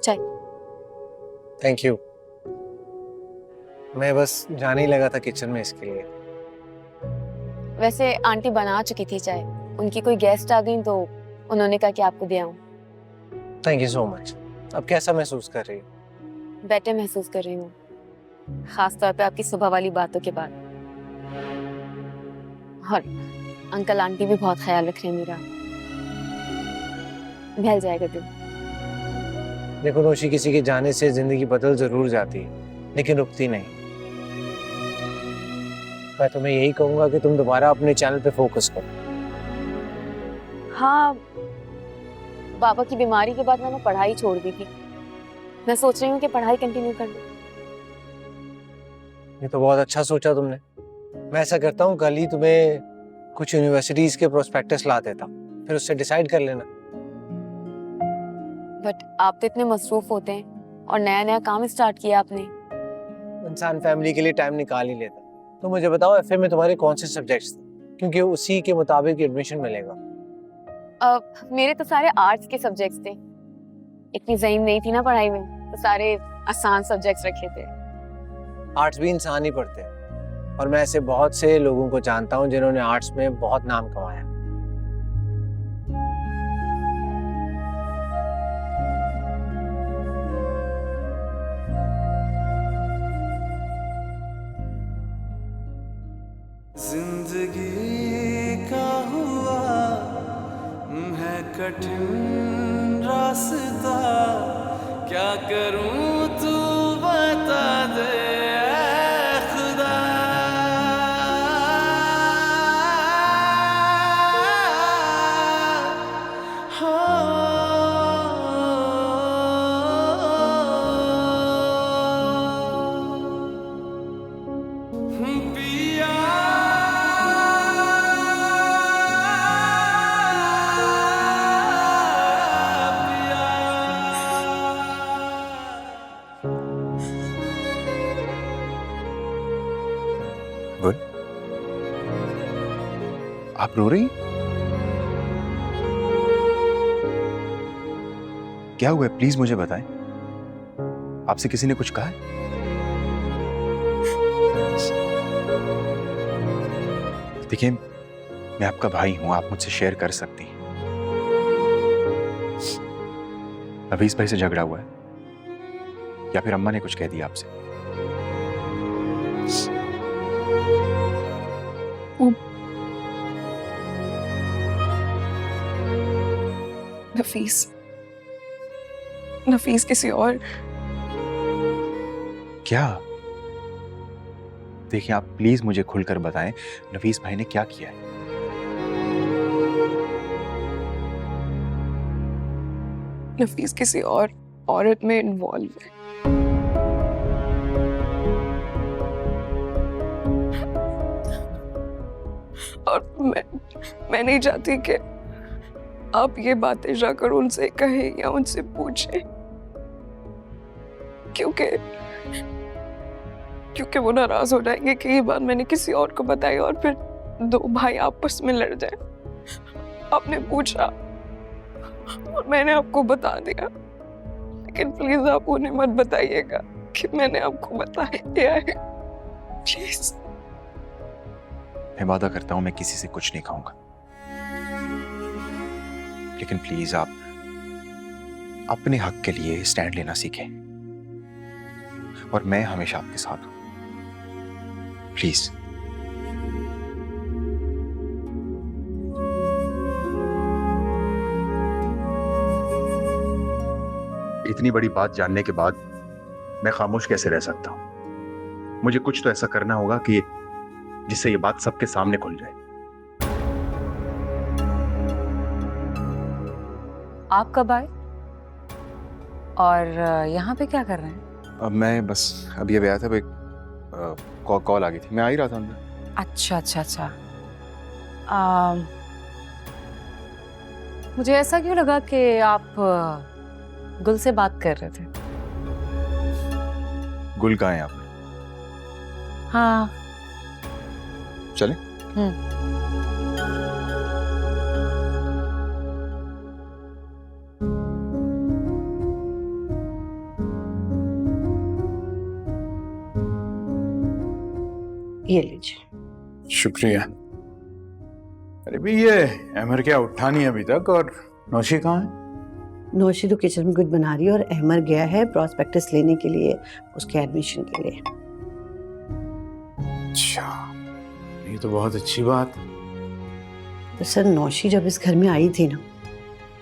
चाय। Thank you. मैं बस जाने ही लगा था किचन में इसके लिए। वैसे आंटी बना चुकी थी चाय, उनकी कोई गेस्ट आ गई तो उन्होंने कहा कि आपको दे आऊं। Thank you so much. अब कैसा महसूस कर रही हो? बेटर महसूस कर रही हूँ, खास तौर पे आपकी सुबह वाली बातों के बाद। और अंकल आंटी भी बहुत ख्याल रख रहे हैं मेरा। बहल जाएगा दिन। देखो रोशी, किसी के जाने से जिंदगी बदल जरूर जाती है लेकिन रुकती नहीं। मैं तुम्हें यही कहूंगा कि तुम दोबारा अपने चैनल पे फोकस करो। हाँ, बाबा की बीमारी के बाद मैंने पढ़ाई छोड़ दी थी। मैं सोच रही हूँ कि पढ़ाई कंटिन्यू कर लूं। ये तो बहुत अच्छा सोचा तुमने। मैं ऐसा करता हूँ, कल ही तुम्हें कुछ यूनिवर्सिटीज के प्रोस्पेक्टस ला देता, फिर उससे डिसाइड कर लेना। बट आप तो इतने मसरूफ होते हैं और नया नया काम स्टार्ट किया आपने। इंसान फैमिली के लिए टाइम निकाल ही लेता। तो मुझे बताओ, एफए में तुम्हारे कौन से सब्जेक्ट्स थे, क्योंकि उसी के मुताबिक एडमिशन मिलेगा। मेरे तो सारे आर्ट्स के सब्जेक्ट्स थे। इतनी ज़हीन नहीं थी ना पढ़ाई में, तो सारे आसान सब्जेक्ट्स रखे थे। आर्ट्स भी इंसान ही पढ़ते हैं, और मैं ऐसे बहुत से लोगों को जानता हूँ जिन्होंने आर्ट्स में बहुत नाम कमाया। जिंदगी का हुआ है कठिन रास्ता, क्या करूं तू बता दे ऐ खुदा। पिया गुड। आप रो रही? क्या हुआ है? प्लीज मुझे बताएं। आपसे किसी ने कुछ कहा है? देखिए, मैं आपका भाई हूं, आप मुझसे शेयर कर सकती हैं। नफीस भाई से झगड़ा हुआ है या फिर अम्मा ने कुछ कह दिया आपसे? नफीस नफीस किसी और। क्या? देखिए, आप प्लीज मुझे खुलकर बताएं, नफीस भाई ने क्या किया है? नफीस किसी और औरत में इन्वॉल्व है। और मैं नहीं चाहती कि आप ये बातें जाकर उनसे कहें या उनसे पूछें, क्योंकि वो नाराज हो जाएंगे कि ये बात मैंने किसी और को बताई और फिर दो भाई आपस में लड़ जाए। आपने पूछा और मैंने आपको बता दिया, लेकिन प्लीज आप उन्हें मत बताइएगा कि मैंने आपको बता दिया है, प्लीज। मैं वादा करता हूं मैं किसी से कुछ नहीं खाऊंगा, लेकिन प्लीज आप अपने हक के लिए स्टैंड लेना सीखें, और मैं हमेशा आपके साथ हूं। प्लीज। इतनी बड़ी बात जानने के बाद मैं खामोश कैसे रह सकता हूं? मुझे कुछ तो ऐसा करना होगा कि जिससे ये बात सबके सामने खुल जाए। आप कब आए और यहाँ पे क्या कर रहे हैं? अब मैं बस अभी आया था, एक कॉल आ गई थी, मैं आ ही रहा था अंदर। अच्छा अच्छा अच्छा। मुझे ऐसा क्यों लगा कि आप गुल से बात कर रहे थे? गुल कहाँ है आप? हाँ। चले? ये लीजिए। शुक्रिया। अरे भी ये अमर क्या उठा नहीं अभी तक, और नौशी कहाँ है? नौशी तो किचन में कुछ बना रही है और अहमर गया है प्रॉस्पेक्टस लेने के लिए, उसके एडमिशन के लिए। अच्छा, ये तो बहुत अच्छी बात। तो सर नौशी जब इस घर में आई थी ना,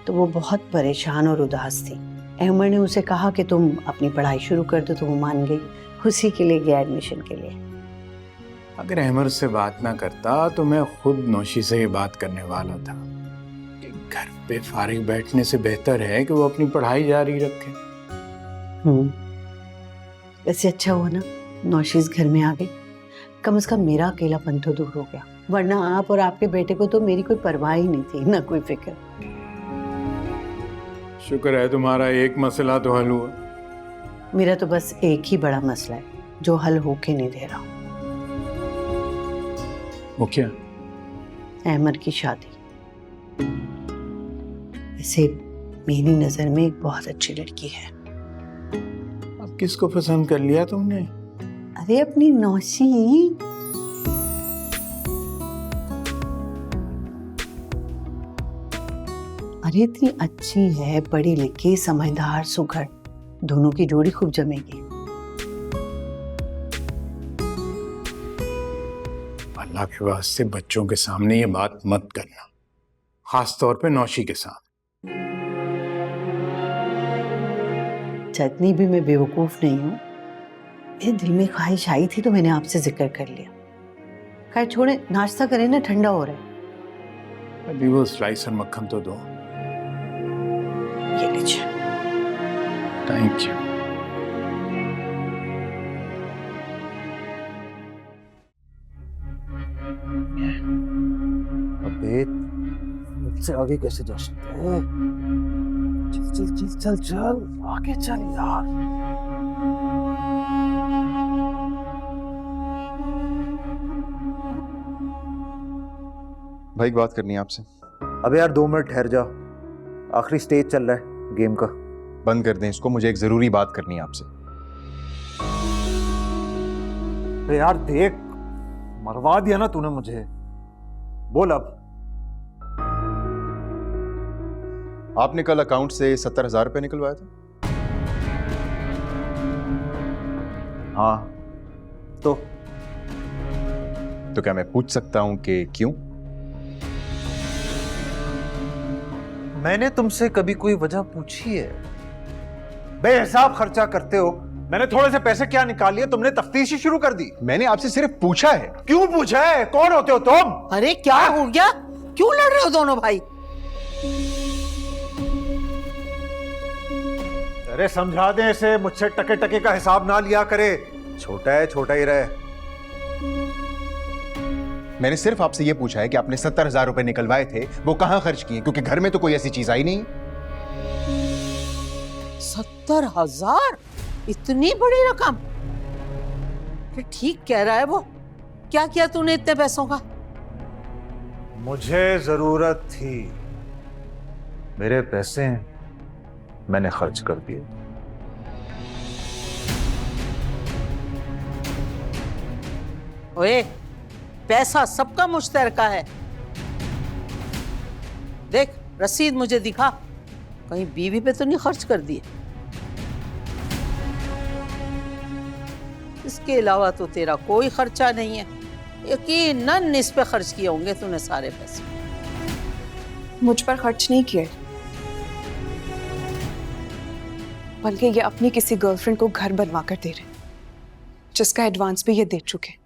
तो वो बहुत परेशान और उदास थी। अहमर ने उसे कहा कि तुम अपनी पढ़ाई शुरू कर दो, तो वो मान गई, उसी के लिए गया एडमिशन के लिए। अगर अहमर से बात ना करता तो मैं खुद नौशी से ये बात करने वाला था कि घर पे फारिग बैठने से बेहतर है कि वो अपनी पढ़ाई जारी रखे। वैसे अच्छा हुआ ना नौशी इस घर में आ गई, कम से कम मेरा अकेलापन तो दूर हो गया, वरना आप और आपके बेटे को तो मेरी कोई परवाह ही नहीं थी, ना कोई फिक्र। शुक्र है तुम्हारा एक मसला तो हल हुआ। मेरा तो बस एक ही बड़ा मसला है जो हल होके नहीं दे रहा। वो क्या? अहमर की शादी। वैसे मेरी नजर में एक बहुत अच्छी लड़की है। अब किसको पसंद कर लिया तुमने? अरे अपनी नौशी। अरे इतनी अच्छी है, पढ़ी लिखी, समझदार, सुघड़, दोनों की जोड़ी खूब जमेगी। अल्लाह के वास्ते बच्चों के सामने ये बात मत करना, खास तौर पे नौशी के साथ। जितनी भी मैं बेवकूफ नहीं हूँ, मेरे दिल में ख्वाहिश आई थी तो मैंने आपसे जिक्र कर लिया। खैर छोड़े, नाश्ता करें ना, ठंडा हो रहा है। अभी वो स्लाइस और मक्खन तो दो। ये लीजिए। Thank you. अबे मुझसे आगे कैसे जा सकते हैं? चल चल चल चल चल आगे चल यार। भाई एक बात करनी है आपसे। अबे यार 2 मिनट ठहर जा, आखिरी स्टेज चल रहा है गेम का। बंद कर दें इसको, मुझे एक जरूरी बात करनी है आपसे। अरे यार देख, मरवा दिया ना तूने मुझे, बोल अब। आपने कल अकाउंट से 70,000 रुपए निकलवाया था? हाँ तो क्या मैं पूछ सकता हूं कि क्यों? मैंने तुमसे कभी कोई वजह पूछी है? बेहिसाब खर्चा करते हो। मैंने थोड़े से पैसे क्या निकाल लिए, तुमने तफ्तीश ही शुरू कर दी। मैंने आपसे सिर्फ पूछा है। क्यों पूछा है? कौन होते हो तुम? अरे क्या हो गया, क्यों लड़ रहे हो दोनों भाई? अरे समझा दें इसे, मुझसे टके टके का हिसाब ना लिया करे, छोटा है छोटा ही रहे। मैंने सिर्फ आपसे यह पूछा है कि आपने 70,000 रुपए निकलवाए थे, वो कहां खर्च किए, क्योंकि घर में तो कोई ऐसी चीज आई नहीं। 70,000? इतनी बड़ी रकम? ठीक कह रहा है वो। क्या किया तूने इतने पैसों का? मुझे जरूरत थी, मेरे पैसे हैं, मैंने खर्च कर दिए। ओए, पैसा सबका मुश्तरका है। देख रसीद मुझे दिखा, कहीं बीवी पे तो नहीं खर्च कर दिए? इसके अलावा तो तेरा कोई खर्चा नहीं है। यकीनन इस पे खर्च किए होंगे तूने सारे पैसे। मुझ पर खर्च नहीं किए, बल्कि ये अपनी किसी गर्लफ्रेंड को घर बनवा कर दे रहे, जिसका एडवांस भी ये दे चुके।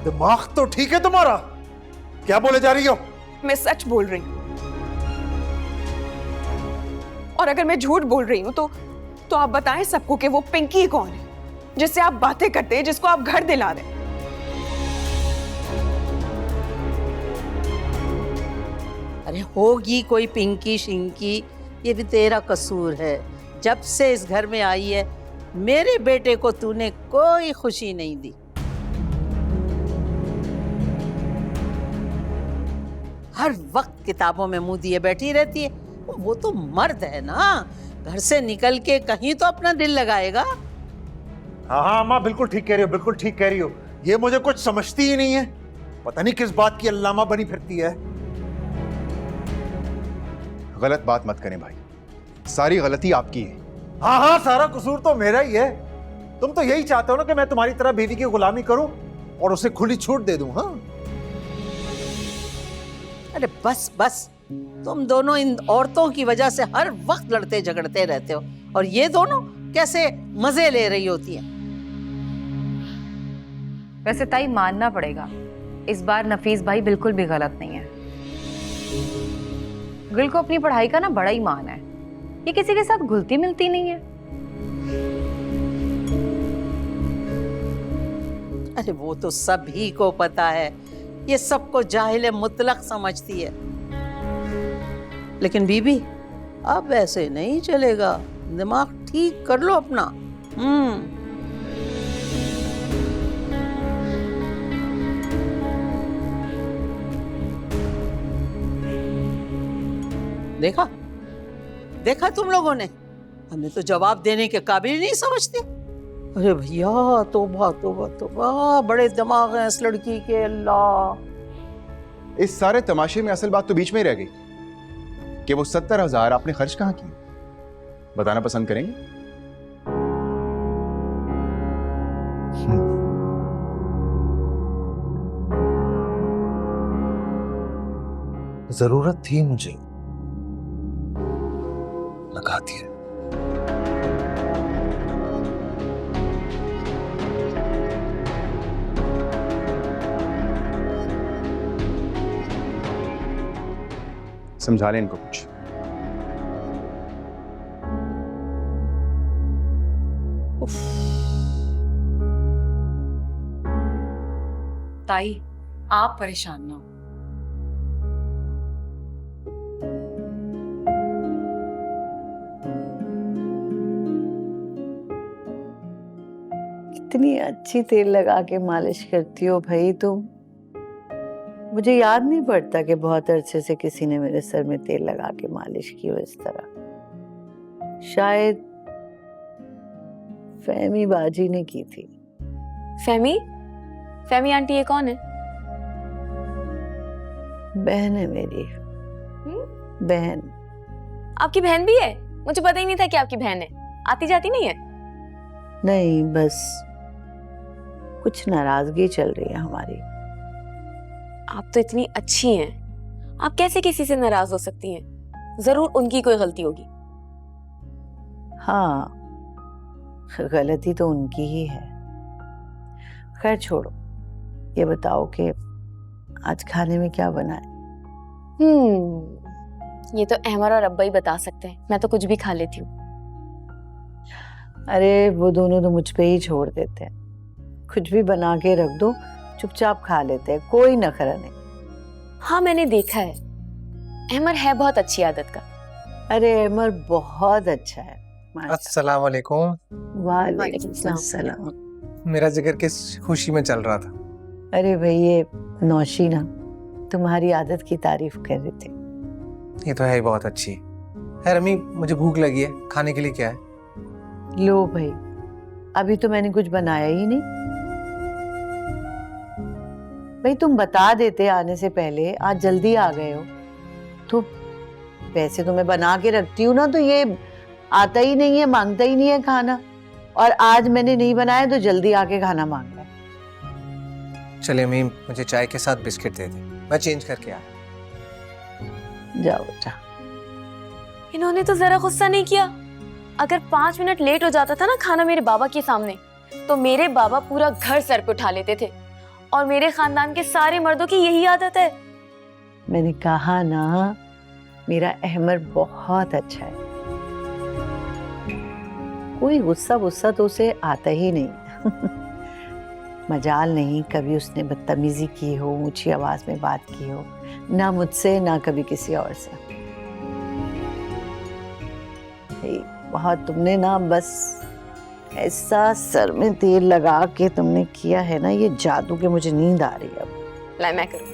दिमाग तो ठीक है तुम्हारा? क्या बोले जा रही हो? मैं सच बोल रही हूँ, और अगर मैं झूठ बोल रही हूँ तो आप बताएं सबको कि वो पिंकी कौन है, जिससे आप बातें करते हैं, जिसको आप घर दिला दें। अरे होगी कोई पिंकी शिंकी, ये भी तेरा कसूर है। जब से इस घर में आई है, मेरे बेटे को तूने कोई खुशी नहीं दी। हर वक्त किताबों में मुंह दिए बैठी रहती है। वो तो मर्द है ना, घर से निकल के कहीं तो अपना दिल लगाएगा। हाँ हाँ अम्मा, बिल्कुल ठीक कह रही हो, बिल्कुल ठीक कह रही हो। ये मुझे कुछ समझती ही नहीं है, पता नहीं किस बात की अल्लामा बनी फिरती है। गलत बात मत करें भाई, सारी गलती आपकी है। हाँ हाँ, सारा कसूर तो मेरा ही है। तुम तो यही चाहते हो ना कि मैं तुम्हारी तरह बीवी की गुलामी करूं और उसे खुली छूट दे दूं। हाँ अरे बस बस, तुम दोनों इन औरतों की वजह से हर वक्त लड़ते झगड़ते रहते हो, और ये दोनों कैसे मजे ले रही होती हैं। वैसे ताई मानना पड़ेगा, इस बार नफीस भाई बिल्कुल भी गलत नहीं है। गुल को अपनी पढ़ाई का ना बड़ा ही मान है, ये किसी के साथ घुलती मिलती नहीं है। अरे वो तो सभी को पता है, ये सबको जाहिल मुतलक समझती है। लेकिन बीबी, अब ऐसे नहीं चलेगा, दिमाग ठीक कर लो अपना। देखा देखा तुम लोगों ने, हमें तो जवाब देने के काबिल ही नहीं समझते। अरे भैया, तौबा तौबा तौबा, बड़े दिमाग हैं इस लड़की के। अल्लाह, इस सारे तमाशे में असल बात तो बीच में ही रह गई कि वो 70,000 आपने खर्च कहाँ किए, बताना पसंद करेंगे? जरूरत थी मुझे, लगा दिया। समझा लें इनको कुछ। ताई आप परेशान ना हो, कितनी अच्छी तेल लगा के मालिश करती हो भाई तुम। मुझे याद नहीं पड़ता कि बहुत अरसे से किसी ने मेरे सर में तेल लगा के मालिश की हो इस तरह। शायद फहमी बाजी ने की थी। फहमी? फहमी आंटी ये कौन है? बहन है मेरी। बहन। आपकी बहन भी है? मुझे पता ही नहीं था कि आपकी बहन है। आती जाती नहीं है? नहीं, बस कुछ नाराजगी चल रही है हमारी। आप तो इतनी अच्छी हैं, आप कैसे किसी से नाराज हो सकती हैं? जरूर उनकी कोई गलती होगी। हाँ, गलती तो उनकी ही है। खैर छोड़ो, ये बताओ कि आज खाने में क्या बना है? ये तो अहमर और अब्बा ही बता सकते हैं, मैं तो कुछ भी खा लेती हूँ। अरे वो दोनों तो मुझ पे ही छोड़ देते हैं, कुछ भी बना के रख दो चुपचाप खा लेते हैं, कोई नखरा नहीं। हाँ मैंने देखा है, अहमर है बहुत अच्छी आदत का। अरे अहमर बहुत अच्छा है। अस्सलाम वालेकुम। वालेकुम सलाम। मेरा जिक्र किस खुशी में चल रहा था? अरे भाई ये नौशी ना तुम्हारी आदत की तारीफ कर रहे थे। ये तो है ही बहुत अच्छी। है रमी, मुझे भूख लगी है, खाने के लिए क्या है? लो भाई, अभी तो मैंने कुछ बनाया ही नहीं। भाई तुम बता देते आने से पहले, आज जल्दी आ गए हो। तो वैसे तो मैं बना के रखती हूँ ना, तो ये आता ही नहीं है, मांगता ही नहीं है खाना, और आज मैंने नहीं बनाया तो जल्दी आके खाना मांग रहा है। चले अम्मी, मुझे चाय के साथ बिस्किट दे दे, मैं चेंज करके आया। जाओ बेटा। इन्होंने तो जरा गुस्सा नहीं किया। अगर 5 मिनट लेट हो जाता था ना खाना मेरे बाबा के सामने, तो मेरे बाबा पूरा घर सर पे उठा लेते थे, और मेरे खानदान के सारे मर्दों की यही आदत है। मैंने कहा ना, मेरा अहमर बहुत अच्छा है, कोई गुस्सा गुस्सा तो उसे आता ही नहीं। मजाल नहीं कभी उसने बदतमीजी की हो, ऊंची आवाज में बात की हो, ना मुझसे ना कभी किसी और से। बहुत तुमने ना बस ऐसा सर में तेल लगा के तुमने किया है ना, ये जादू के मुझे नींद आ रही है अब। लाई मैं करूं।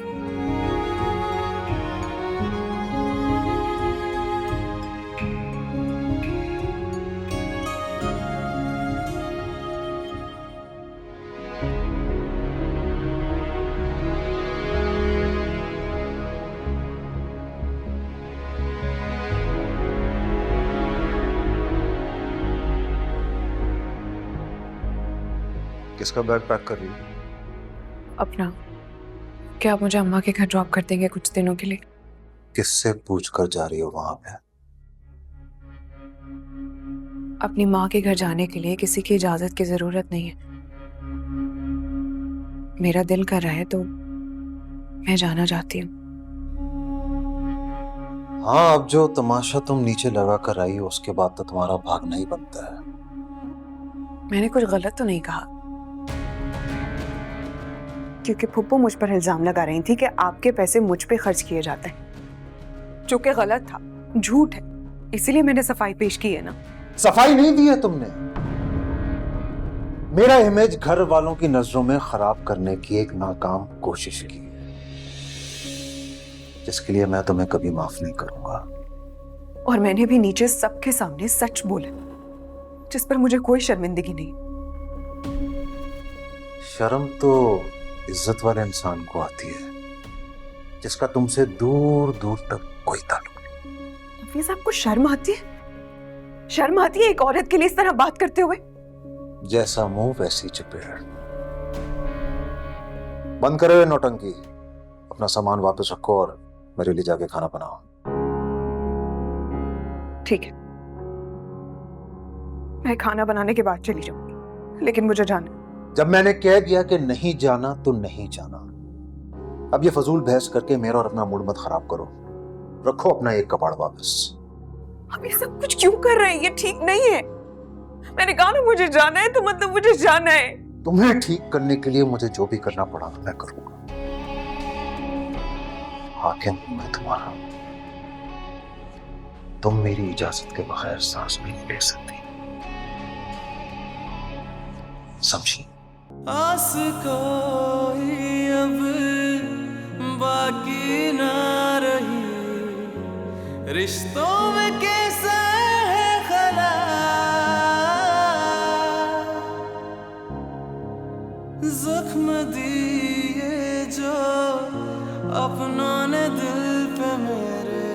किसका बैग पैक कर रही है? अपना। क्या आप मुझे अम्मा के घर ड्रॉप कर देंगे कुछ दिनों के लिए? किससे पूछ कर जा रही हो वहां पे? अपनी माँ के घर जाने के लिए किसी की इजाजत की जरूरत नहीं है। मेरा दिल कर रहा है तो मैं जाना चाहती हूँ। हाँ, अब जो तमाशा तुम नीचे लगा कर आई हो उसके बाद तो तुम्हारा भागना ही बनता है। मैंने कुछ गलत तो नहीं कहा, क्योंकि फुप्पो मुझ पर इल्जाम लगा रही थी कि आपके पैसे मुझ पे खर्च किए जाते हैं, जो कि गलत था, झूठ है। इसीलिए मैंने सफाई पेश की है ना। सफाई नहीं दी है तुमने। मेरा इमेज घर वालों की नजरों में खराब करने की एक नाकाम कोशिश की है, जिसके लिए मैं तुम्हें कभी माफ नहीं करूंगा। और मैंने भी नीचे सबके सामने सच बोला, जिस पर मुझे कोई शर्मिंदगी नहीं। शर्म तो इज्जत वाले इंसान को आती है, जिसका तुमसे दूर दूर तक कोई ताल्लुक नहीं। नफीस, आपको शर्म आती है? शर्म आती है एक औरत के लिए इस तरह बात करते हुए? जैसा मुंह वैसी चपेड़। बंद करो ये नौटंकी। अपना सामान वापस रखो और मेरे लिए जाके खाना बनाओ। ठीक है, मैं खाना बनाने के बाद चली जाऊंगी, लेकिन मुझे जाना है। जब मैंने कह दिया कि नहीं जाना तो नहीं जाना। अब ये फजूल बहस करके मेरा और अपना मूड मत खराब करो। रखो अपना एक कपड़ा वापस। आप ये सब कुछ क्यों कर रहे हैं? ये ठीक नहीं है। मैंने कहा ना मुझे जाना है, तो मतलब मुझे जाना है। तुम्हें ठीक करने के लिए मुझे जो भी करना पड़ा मैं करूंगा। हाकिम मैं तुम्हारा। तुम मेरी इजाजत के बगैर सांस भी नहीं ले सकती, समझी? आस कोई अब बाकी ना रही, रिश्तों में कैसा है खला, जख्म दिए जो अपनों ने दिल पे मेरे,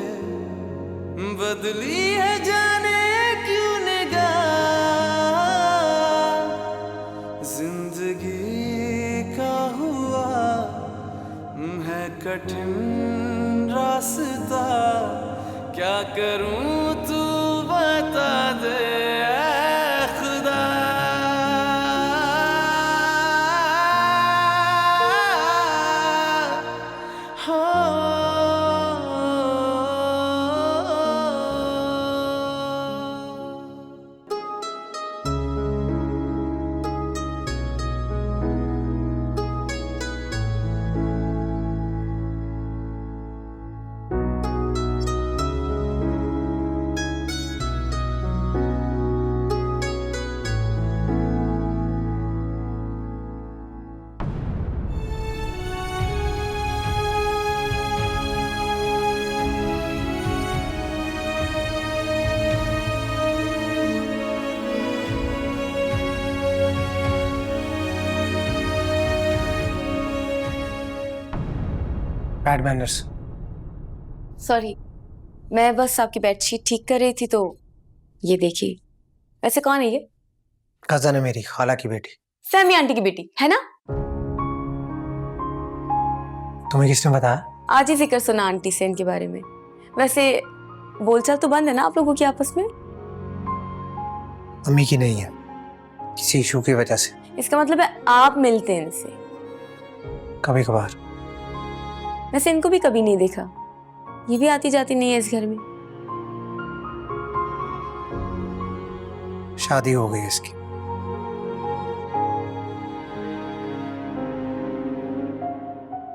बदली है जाने क्यों निगाह। जिंदगी का हुआ है कठिन रास्ता, क्या करूं तू बता दे ऐ खुदा। Bad manners. सॉरी, मैं बस आपकी बेडशीट ठीक कर रही थी तो ये देखिए। वैसे कौन है ये? कजन है मेरी, खाला की बेटी। सैमी आंटी की बेटी है ना? तुम्हें किसने बताया? आज ही जिक्र सुना आंटी से इनके बारे में। वैसे बोलचाल तो बंद है ना आप लोगों की आपस में? अम्मी की नहीं है, किसी इशू की वजह से। इसका मतलब है आप मिलते हैं इनसे? कभी कभार। वैसे इनको भी कभी नहीं देखा, ये भी आती जाती नहीं है इस घर में। शादी हो गई इसकी।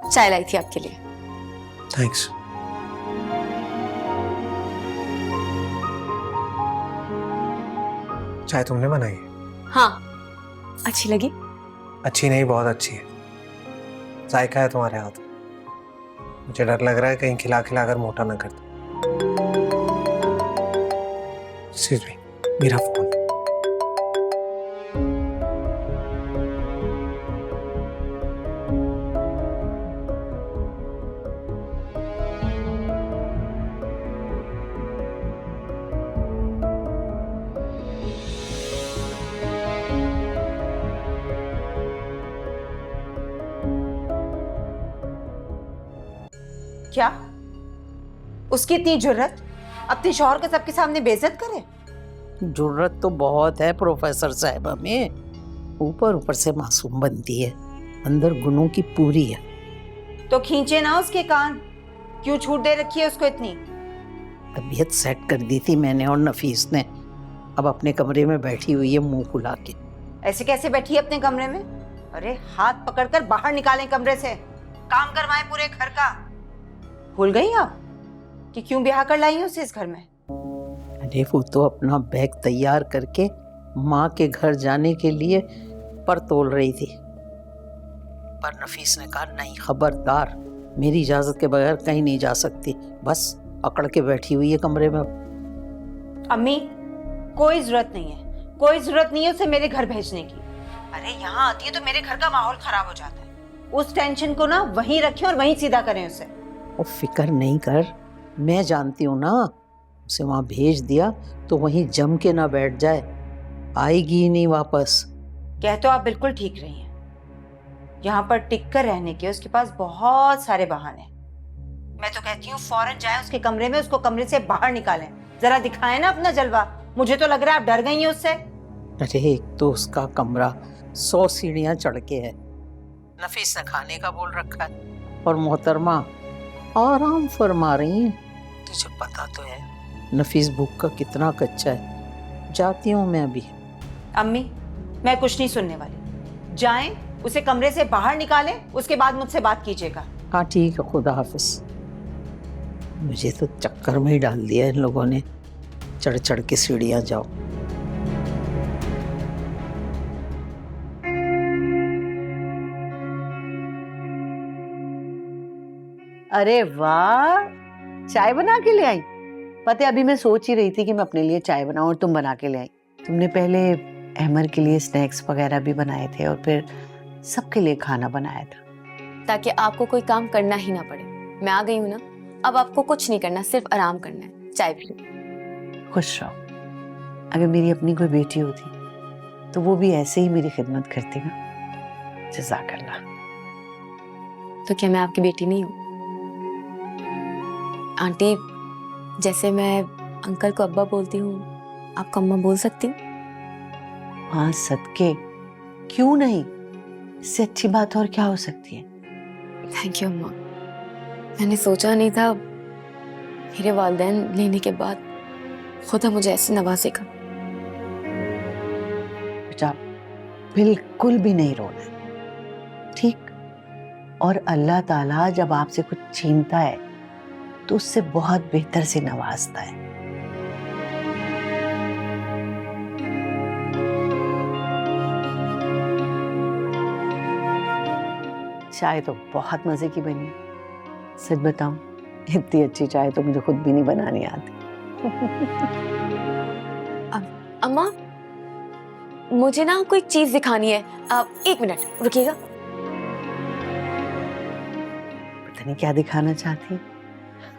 चाय लाई थी आपके लिए। थैंक्स। चाय तुमने बनाई है? हाँ, अच्छी लगी? अच्छी नहीं, बहुत अच्छी है। जायका है तुम्हारे हाथ। मुझे डर लग रहा है कहीं खिला खिला कर मोटा ना कर दो। एक्सक्यूज मी, मेरा फोन। क्या? उसकी इतनी जुर्रत अपने शौहर को सबके सामने बेइज्जत करे? जरूरत तो बहुत है प्रोफेसर साहिबा में, ऊपर से मासूम बनती है, अंदर गुनों की पूरी है। तो खींचे ना उसके कान, क्यों छूट दे रखी है उसको इतनी? तबीयत सेट कर दी थी मैंने और नफीस ने, अब अपने कमरे में बैठी हुई है मुंह फुला के। ऐसे कैसे बैठी है अपने कमरे में? अरे हाथ पकड़कर बाहर निकालें कमरे से, काम करवाएं पूरे घर का। भूल गई आप कि क्यों ब्याह कर लाई है उसे इस घर में? अरे वो तो अपना बैग तैयार करके माँ के घर जाने के लिए पर तोल रही थी, पर नफीस ने कहा नहीं, खबरदार, मेरी इजाजत के बगैर कहीं नहीं जा सकती। बस अकड़ के बैठी हुई है कमरे में। अम्मी, कोई जरूरत नहीं है, कोई जरूरत नहीं है उसे मेरे घर भेजने की। अरे यहाँ आती है तो मेरे घर का माहौल खराब हो जाता है। उस टेंशन को ना वहीं रखें और वहीं सीधा करें उसे। वो फिक्र नहीं कर, मैं जानती हूँ ना, उसे वहाँ भेज दिया तो वहीं जम के ना बैठ जाए, आएगी ही नहीं वापस। कह तो आप बिल्कुल ठीक रही हैं, यहाँ पर टिक कर रहने के उसके पास बहुत सारे बहाने। मैं तो कहती हूँ फौरन जाए उसके कमरे में, उसको कमरे से बाहर निकालें, जरा दिखाएं ना अपना जलवा। मुझे तो लग रहा है आप डर गई हैं उससे। अरे एक तो उसका कमरा 100 सीढ़ियाँ चढ़ के है, नफीस ने खाने का बोल रखा है, और मोहतरमा आराम फरमा रही है। तुझे पता तो है नफीस भूख का कितना कच्चा है। जाती हूँ मैं अभी। अम्मी, मैं कुछ नहीं सुनने वाली, जाएं उसे कमरे से बाहर निकालें, उसके बाद मुझसे बात कीजिएगा। हाँ ठीक है, खुदा हाफिज। मुझे तो चक्कर में ही डाल दिया इन लोगों ने, चढ़ चढ़ के सीढ़ियाँ जाओ। अरे वाह, चाय बना के ले आई? पता है अभी मैं सोच ही रही थी कि मैं अपने लिए चाय बनाऊं और तुम बना के ले आई। तुमने पहले अहमर के लिए स्नैक्स वगैरह भी बनाए थे और फिर सबके लिए खाना बनाया था, ताकि आपको कोई काम करना ही ना पड़े। मैं आ गई हूँ ना, अब आपको कुछ नहीं करना, सिर्फ आराम करना है। चाय पी लो। खुश रहो। अगर मेरी अपनी कोई बेटी होती तो वो भी ऐसे ही मेरी खिदमत करती ना। जज़ाकल्लाह। तो क्या मैं आपकी बेटी नहीं हूँ? आंटी, जैसे मैं अंकल को अब्बा बोलती हूँ, आपको अम्मा बोल सकती हूँ? हाँ सदके, क्यों नहीं, इससे अच्छी बात और क्या हो सकती है। थैंक यू अम्मा। मैंने सोचा नहीं था मेरे वालिदैन लेने के बाद खुदा मुझे ऐसे नवाजेगा। बेटा बिल्कुल भी नहीं रोना है, ठीक? और अल्लाह ताला जब आपसे कुछ छीनता है तो उससे बहुत बेहतर से नवाजता है। चाय तो बहुत मजे की बनी, सच बताऊं इतनी अच्छी चाय तो मुझे खुद भी नहीं बनानी आती। अम्मा, मुझे ना कोई चीज दिखानी है, आप 1 मिनट रुकिएगा। पता नहीं क्या दिखाना चाहती है,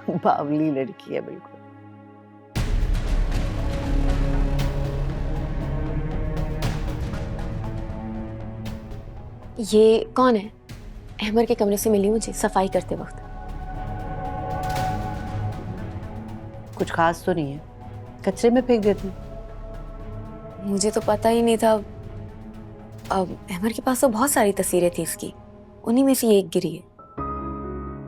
बावली लड़की है बिल्कुल। ये कौन है? अहमर के कमरे से मिली मुझे सफाई करते वक्त। कुछ खास तो नहीं है, कचरे में फेंक देती। मुझे तो पता ही नहीं था। अब अहमर के पास तो बहुत सारी तस्वीरें थी इसकी, उन्हीं में से एक गिरी है।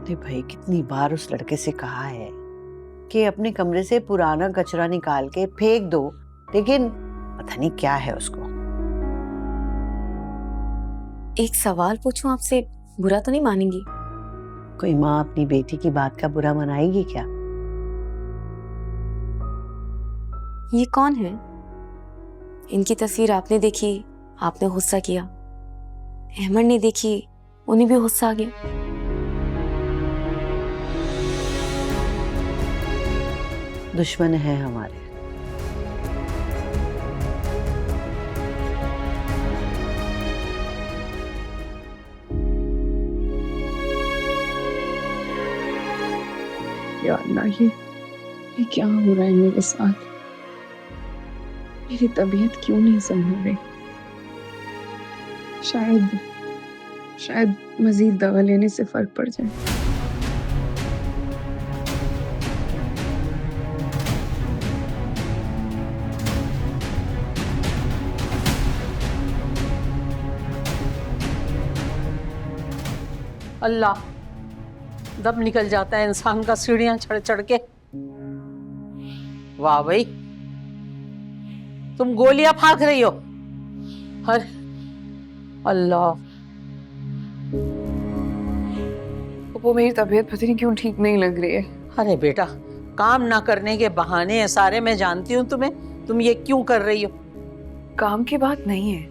अरे भाई, कितनी बार उस लड़के से कहा है कि अपने कमरे से पुराना कचरा निकाल के फेंक दो, लेकिन पता नहीं क्या है उसको। एक सवाल पूछूं आपसे, बुरा तो नहीं मानेंगी? कोई माँ अपनी बेटी की बात का बुरा मनाएगी क्या? ये कौन है? इनकी तस्वीर आपने देखी, आपने गुस्सा किया। अहमर ने देखी, उन्हें भी गुस्सा आ गया। दुश्मन है हमारे। या अल्लाह, ये क्या हो रहा है मेरे साथ? मेरी तबीयत क्यों नहीं संभल रही? शायद मजीद दवा लेने से फर्क पड़ जाए। अल्लाह, दम निकल जाता है इंसान का सीढ़ियां चढ़ चढ़ के। वाह भाई, तुम गोलियां फाक रही हो। अरे अल्लाह, वो मेरी तबीयत पता नहीं क्यों ठीक नहीं लग रही है। अरे बेटा, काम ना करने के बहाने हैं सारे, मैं जानती हूँ तुम्हें, तुम ये क्यों कर रही हो? काम की बात नहीं है,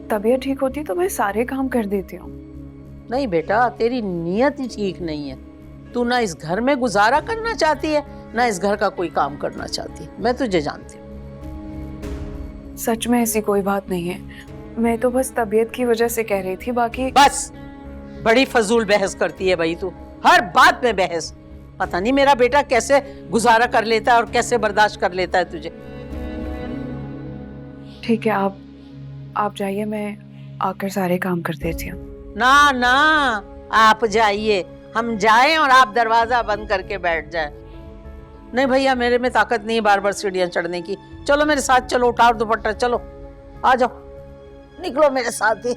तबीयत ठीक होती तो मैं सारे काम कर देती हूँ। नहीं बेटा, तेरी नीयत ही ठीक नहीं है। तू ना इस घर में गुजारा करना चाहती है, ना इस घर का कोई काम करना चाहती है। मैं तुझे जानती हूँ। सच में ऐसी कोई बात नहीं है, मैं तो बस तबीयत की वजह से कह रही थी, बाकी बस बड़ी फजूल बहस करती है भाई तू, हर बात में बहस। पता नहीं मेरा बेटा कैसे गुजारा कर लेता है और कैसे बर्दाश्त कर लेता है तुझे। ठीक है, आप जाइए, मैं आकर सारे काम कर देती हूँ। ना ना, आप जाइए, हम जाएं और आप दरवाजा बंद करके बैठ जाए। नहीं भैया, मेरे में ताकत नहीं है बार बार सीढ़ियां चढ़ने की। चलो मेरे साथ चलो, उठाओ दुपट्टा, चलो आ जाओ, निकलो मेरे साथ ही।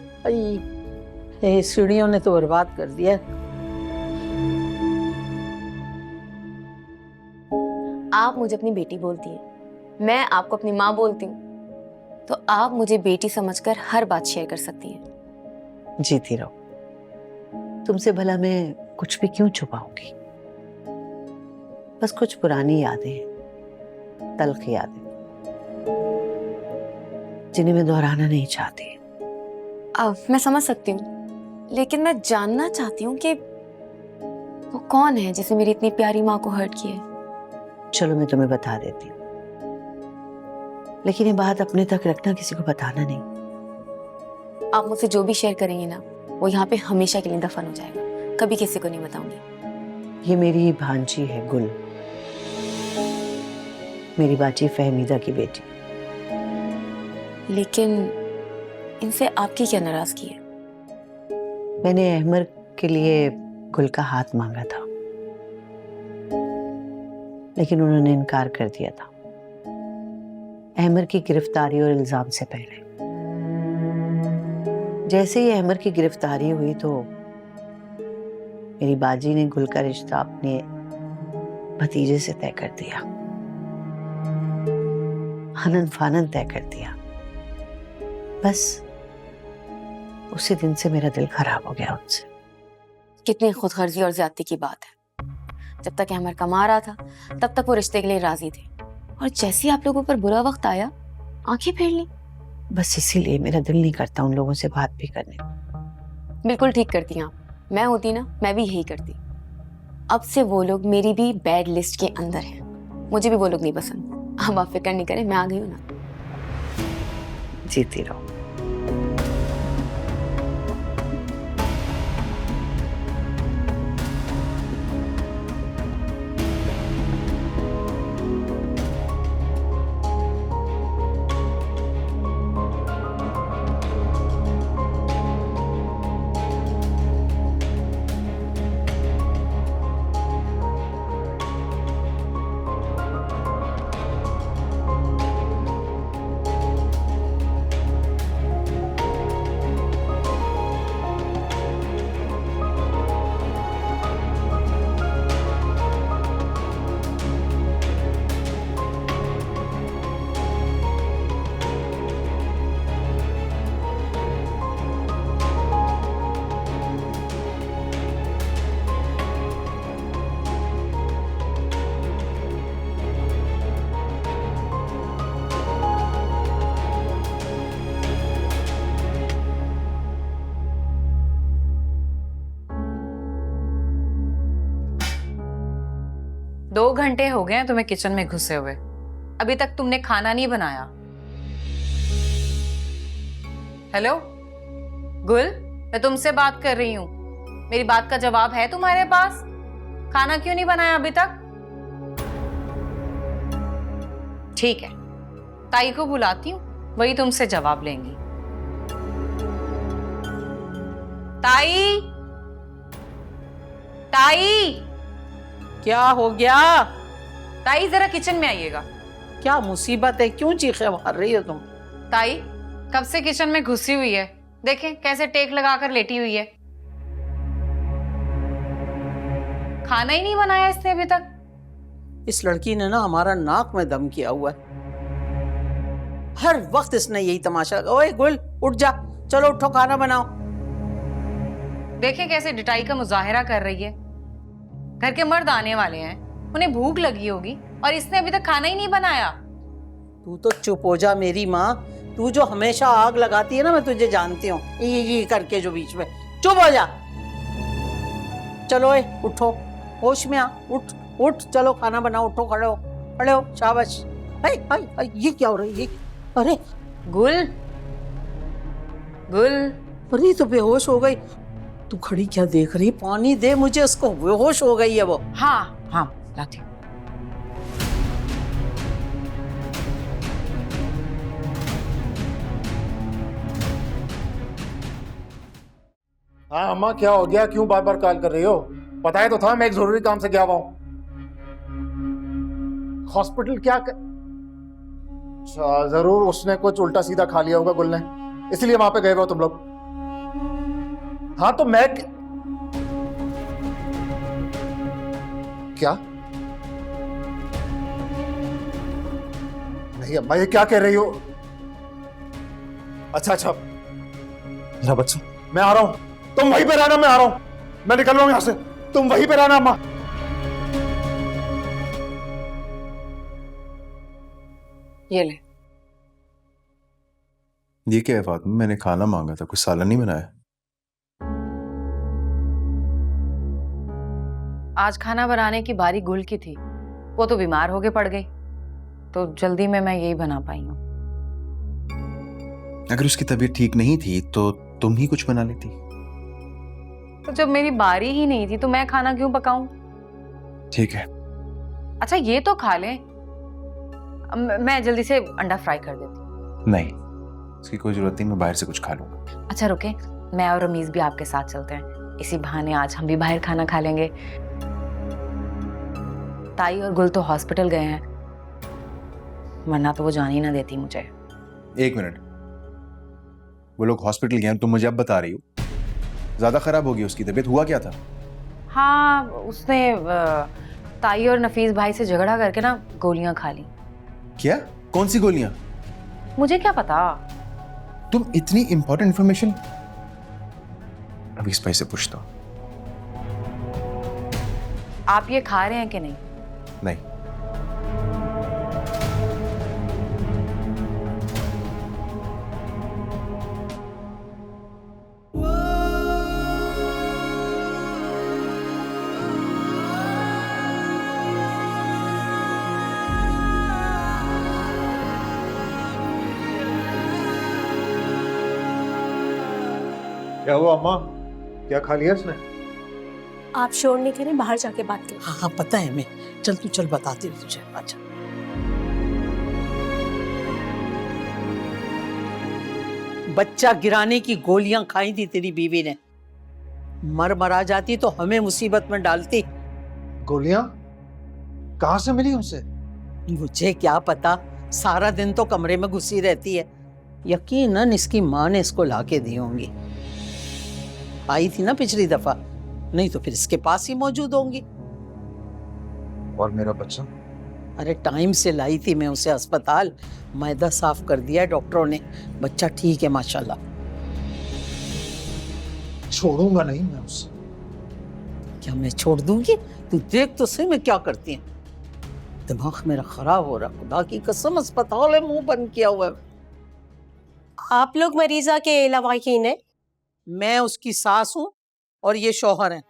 ये सीढ़ियों ने तो बर्बाद कर दिया। आप मुझे अपनी बेटी बोलती है, मैं आपको अपनी माँ बोलती हूँ, तो आप मुझे बेटी समझकर हर बात शेयर कर सकती हैं। जीती रहो, तुमसे भला मैं कुछ भी क्यों छुपाऊंगी? बस कुछ पुरानी यादें, तल्ख यादें, जिन्हें मैं दोहराना नहीं चाहती। अब मैं समझ सकती हूँ, लेकिन मैं जानना चाहती हूँ कि वो कौन है जिसे मेरी इतनी प्यारी माँ को हर्ट किया है। चलो मैं तुम्हें बता देती हूँ, लेकिन ये बात अपने तक रखना, किसी को बताना नहीं। आप मुझसे जो भी शेयर करेंगे ना, वो यहाँ पे हमेशा के लिए दफन हो जाएगा, कभी किसी को नहीं बताऊंगी। ये मेरी भांजी है गुल, मेरी बाची फहमीदा की बेटी। लेकिन इनसे आपकी क्या नाराजगी है? मैंने अहमर के लिए गुल का हाथ मांगा था, लेकिन उन्होंने इनकार कर दिया था, अहमर की गिरफ्तारी और इल्जाम से पहले। जैसे ही अहमर की गिरफ्तारी हुई तो मेरी बाजी ने गुल का रिश्ता अपने भतीजे से तय कर दिया, हनन फानन तय कर दिया। बस उसी दिन से मेरा दिल खराब हो गया उनसे। कितनी खुदगर्जी और ज्यादती की बात है। जब तक अहमर कमा रहा था तब तक वो रिश्ते के लिए राजी थे, और जैसे ही आप लोगों पर बुरा वक्त आया, आंखें फेर ली। बस इसीलिए मेरा दिल नहीं करता उन लोगों से बात भी करने को। बिल्कुल ठीक करती हैं आप। मैं होती ना, मैं भी यही करती। अब से वो लोग मेरी भी बैड लिस्ट के अंदर हैं। मुझे भी वो लोग नहीं पसंद। अब आप फिक्र नहीं करें, मैं आ गई हूँ ना। जीती रहो। दो घंटे हो गए हैं तुम्हें किचन में घुसे हुए, अभी तक तुमने खाना नहीं बनाया। हेलो गुल, मैं तुमसे बात कर रही हूँ, मेरी बात का जवाब है तुम्हारे पास? खाना क्यों नहीं बनाया अभी तक? ठीक है, ताई को बुलाती हूँ, वही तुमसे जवाब लेंगी। ताई, ताई, क्या हो गया? ताई जरा किचन में आइएगा। क्या मुसीबत है, क्यों चीखें मार रही हो तुम? ताई कब से किचन में घुसी हुई है, देखें कैसे टेक लगाकर लेटी हुई है। खाना ही नहीं बनाया इसने अभी तक। इस लड़की ने ना हमारा नाक में दम किया हुआ है। हर वक्त इसने यही तमाशा। ओए गुल, उठ जा, चलो उठो, खाना बनाओ। देखिए कैसे डिटाई का मुजाहिरा कर रही है। घर के मर्द आने वाले हैं, उन्हें भूख लगी होगी और इसने अभी तक खाना ही नहीं बनाया। तू तो चुप हो जा मेरी माँ। तू जो हमेशा आग लगाती है ना, मैं तुझे जानती हूँ, ये करके जो बीच में। चुप हो जा। चलो ए, उठो, होश में आ, उठ उठ, चलो खाना बनाओ, उठो, खड़े हो, खड़े हो, शाबाश। हाय हाय हाय, ये क्या हो रहा है ये? अरे गुल, गुल, अरे तो बेहोश हो गई। तू खड़ी क्या देख रही? पानी दे मुझे, उसको, बेहोश हो गई है वो। हाँ हाँ लाती हूँ। हाँ अम्मा, क्या हो गया? क्यों बार बार कॉल कर रही हो? बताया तो था, मैं एक जरूरी काम से गया हुआ हूँ। हॉस्पिटल क्या अच्छा, जरूर उसने कुछ उल्टा सीधा खा लिया होगा गुल ने, इसलिए वहां पे गए हुए हो तुम लोग। हाँ तो मैं क्या? नहीं अम्मा, ये क्या कह रही हो? अच्छा अच्छा, मेरा बच्चा, मैं आ रहा हूं, तुम वहीं पे रहना, मैं आ रहा हूं, मैं निकल रहा हूं यहां से, तुम वहीं पे रहना अम्मा। ये ले। ये क्या है फातिमा, मैंने खाना मांगा था, कुछ सालन नहीं बनाया? आज खाना बनाने की बारी गुल की थी, वो तो बीमार होके पड़ गई, तो जल्दी में मैं यही बना पाई हूँ। अगर उसकी तबीयत ठीक नहीं थी तो तुम ही कुछ बना लेती। तो जब मेरी बारी ही नहीं थी तो मैं खाना क्यों पकाऊं? ठीक है। अच्छा ये तो खा ले, मैं जल्दी से अंडा फ्राई कर देती हूँ। नहीं, इसकी कोई जरूरत नहीं, मैं बाहर से कुछ खा लूंगा। अच्छा रुके, मैं और रमीज भी आपके साथ चलते हैं, इसी बहाने आज हम भी बाहर खाना खा लेंगे। ताई और गुल तो हॉस्पिटल गए हैं, वरना तो वो जान ही ना देती मुझे। एक मिनट, वो लोग हॉस्पिटल गए, तुम मुझे अब बता रही हो? ज्यादा खराब हो गई उसकी तबीयत? हुआ क्या था? हाँ उसने ताई और नफीस भाई से झगड़ा करके ना गोलियां खा ली। क्या? कौन सी गोलियां? मुझे क्या पता। तुम इतनी इंपॉर्टेंट इंफॉर्मेशन नफीस भाई से पूछता हूं। आप ये खा रहे हैं कि नहीं? नहीं। क्या हुआ अम्मा? क्या खा लिया इसने? आप शोर नहीं करें, बाहर जाके बात करें। हाँ हाँ पता है मैं, चल तू चल, बताती हूँ तुझे। अच्छा बच्चा गिराने की गोलियां खाई थी तेरी बीवी ने, मरा जाती तो हमें मुसीबत में डालती। गोलियां कहां से मिली उनसे? मुझे क्या पता, सारा दिन तो कमरे में घुसी रहती है। यकीनन इसकी माँ ने इसको लाके दी होंगी, आई थी ना पिछली दफा, नहीं तो फिर इसके पास ही मौजूद होंगी। और मेरा बच्चा? अरे टाइम से लाई थी मैं उसे अस्पताल, मैदा साफ कर दिया डॉक्टरों ने, बच्चा ठीक है माशाल्लाह। छोड़ूंगा नहीं मैं उसे। क्या मैं छोड़ दूंगी? तू देख तो सही मैं क्या करती है। दिमाग मेरा खराब हो रहा, खुदा की कसम, अस्पताल है, मुंह बंद किया हुआ है। आप लोग मरीजा के लवाकिन है? मैं उसकी सास हूँ और ये शौहर है।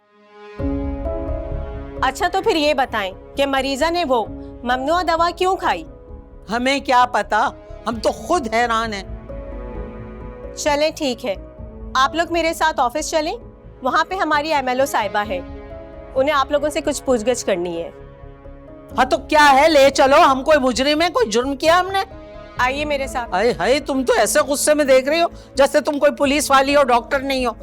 अच्छा तो फिर ये बताएं कि मरीजा ने वो ममनुआ दवा क्यों खाई? हमें क्या पता, हम तो खुद हैरान हैं। चलें ठीक है, आप लोग मेरे साथ ऑफिस चलें, वहाँ पे हमारी एमएलओ साहिबा है, उन्हें आप लोगों से कुछ पूछगछ करनी है। हाँ तो क्या है, ले चलो, हम कोई मुजरिम है, कोई जुर्म किया हमने? आइए मेरे साथ। अरे हाय, तुम तो ऐसे गुस्से में देख रही हो जैसे तुम कोई पुलिस वाली हो, डॉक्टर नहीं हो।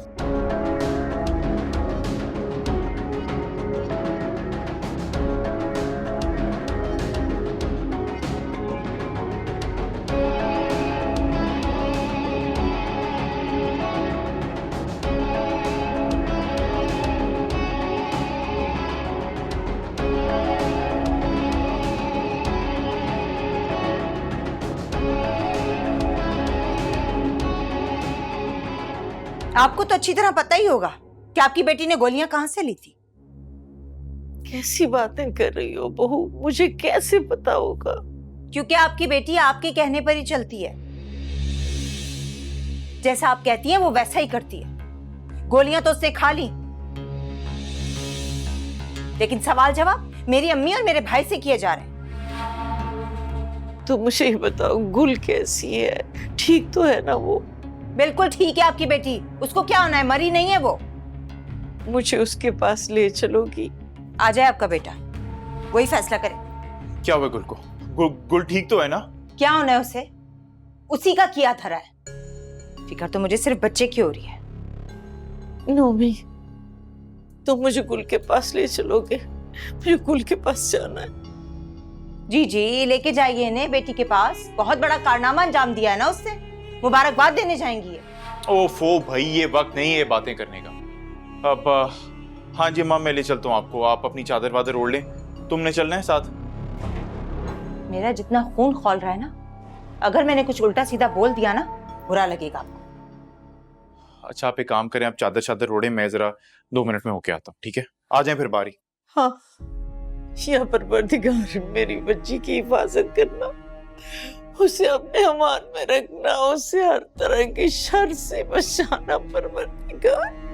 आपको तो अच्छी तरह पता ही होगा कि आपकी बेटी ने गोलियां कहां से ली थी। कैसी बातें कर रही हो बहू, मुझे कैसे पता होगा? क्योंकि आपकी बेटी आपके कहने पर ही चलती है। जैसा आप कहती हैं वो वैसा ही करती है। गोलियां तो उसने खा ली, लेकिन सवाल जवाब मेरी अम्मी और मेरे भाई से किए जा रहे हैं। तो मुझे ही बताओ, गुल कैसी है? ठीक तो है ना वो? बिल्कुल ठीक है आपकी बेटी, उसको क्या होना है, मरी नहीं है वो। मुझे उसके पास ले चलोगी? आ जाए आपका बेटा, वही फैसला करे। क्या हुआ गुल को? गुल ठीक तो है ना? क्या होना है उसे? उसी का किया धरा है। फिक्र तो मुझे सिर्फ बच्चे की हो रही है। नोमी, तुम मुझे गुल के पास ले चलोगे? मुझे गुल के पास जाना है। जी जी, लेके जाइए इन्हें बेटी के पास। बहुत बड़ा कारनामा अंजाम दिया है ना उससे, मुबारकबाद देने जाएंगी ये। ओफो भाई, ये वक्त नहीं है बातें करने का। अब हाँ जी माँ, मैं ले चलता हूँ आपको। आप अपनी चादर वादर ओढ़ लें। तुमने चलना है साथ? मेरा जितना खून खौल रहा है ना, अगर मैंने कुछ उल्टा सीधा बोल दिया ना, बुरा लगेगा आपको। अच्छा आप एक काम करें, आप चादर चादर ओढ़े, मैं जरा 2 मिनट में होके आता हूँ, ठीक है? आ जाएं फिर बारी। हाँ, या परवरदिगार, मेरी बच्ची की हिफाजत करना, उसे अपने अमान में रखना, उसे हर तरह की शर से बचाना परवरदिगार।